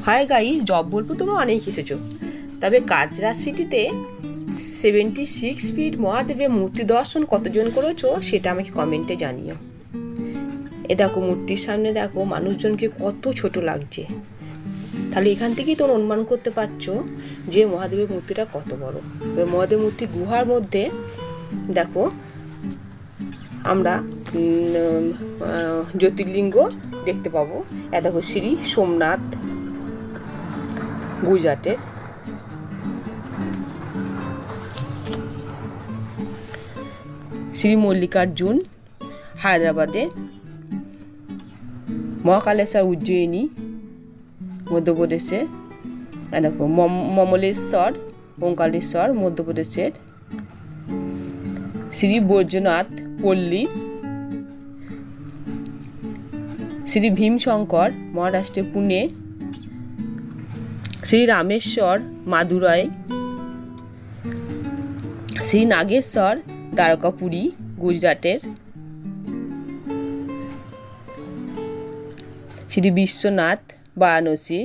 Hi guys, job বলবো তোমরা অনেক এসেছো। তবে কাজরা সিটিতে 76 ফিট মহাদেবের মূর্তি দর্শন কতজন করেছো সেটা আমাকে কমেন্টে জানিও। এ দেখো মূর্তির সামনে দেখো মানুষজনকে কত ছোট লাগছে। তাহলে এখান থেকেই তোমরা অনুমান করতে পারছো যে মহাদেবের মূর্তিটা কত বড়। মহাদেব মূর্তি গুহার মধ্যে দেখো আমরা জ্যোতির্লিঙ্গ দেখতে পাবো। এ দেখো শ্রী সোমনাথ গুজরাটের, শ্রী মল্লিকার্জুন হায়দ্রাবাদে, মহাকালেশ্বর উজ্জয়িনী মধ্যপ্রদেশে, দেখো মমলেশ্বর ওঙ্কারেশ্বর মধ্যপ্রদেশের, শ্রী বৈদ্যনাথ পল্লী, শ্রী ভীমশঙ্কর মহারাষ্ট্রের পুনে, শ্রী রামেশ্বর মাদুরাই, শ্রী নাগেশ্বর দ্বারকাপুরী গুজরাটের, শ্রী বিশ্বনাথ বারাণসী,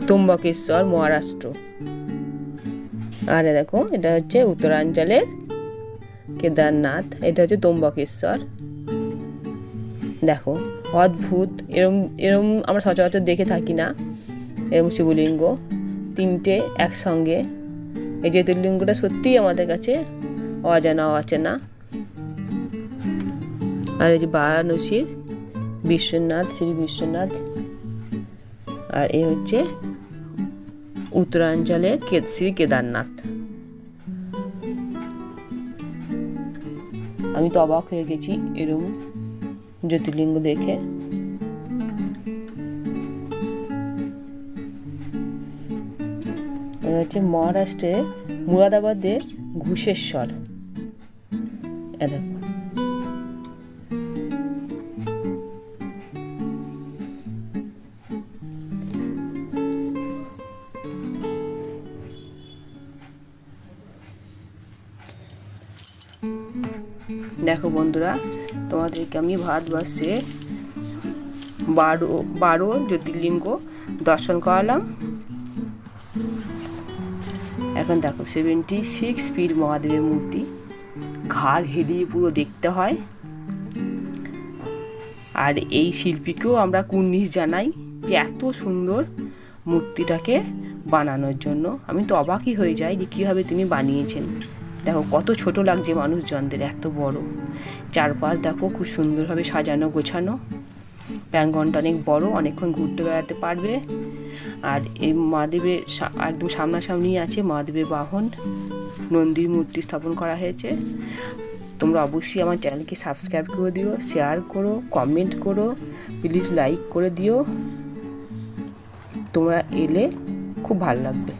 ত্রম্বকেশ্বর মহারাষ্ট্র। আর দেখো এটা হচ্ছে উত্তরাঞ্চলের কেদারনাথ, এটা হচ্ছে ত্রম্বকেশ্বর। দেখো অদ্ভুত, এরম এরম আমরা সচরাচর দেখে থাকি না এরম শিবলিঙ্গ তিনটে একসঙ্গে। এই জ্যোতির্লিঙ্গটা সত্যিই আমাদের কাছে অজানা অচেনা। আর এই যে বারাণসীর বিশ্বনাথ, শ্রী বিশ্বনাথ। আর এই হচ্ছে উত্তরাঞ্চলের শ্রী কেদারনাথ। আমি তো অবাক হয়ে গেছি এরকম জ্যোতির্লিঙ্গ দেখে। এটা হচ্ছে মহারাষ্ট্রের মুরাদাবাদের ঘুষেশ্বর। দেখো দেখো বন্ধুরা, তোমাদেরকে আমি ভারতবর্ষে 12 জ্যোতির্লিঙ্গ দর্শন করালাম। এখন দেখো 76 ফিট মহাদেবের মূর্তি, ঘাড় হেলিয়ে পুরো দেখতে হয়। আর এই শিল্পীকেও আমরা কুর্নিশ জানাই যে এত সুন্দর মূর্তিটাকে বানানোর জন্য। আমি তো অবাকই হয়ে যাই যে কীভাবে তিনি বানিয়েছেন। দেখো কত ছোট লাগছে মানুষজনদের, এত বড়। চারপাশ দেখো খুব সুন্দরভাবে সাজানো গোছানো। প্রাঙ্গণটা অনেক বড়, অনেকক্ষণ ঘুরতে বেড়াতে পারবে। আর এই মহাদেবের একদম সামনাসামনি আছে মহাদেবের বাহন, নন্দীর মূর্তি স্থাপন করা হয়েছে। তোমরা অবশ্যই আমার চ্যানেলকে সাবস্ক্রাইব করে দিও, শেয়ার করো, কমেন্ট করো, প্লিজ লাইক করে দিও। তোমরা এলে খুব ভালো লাগবে।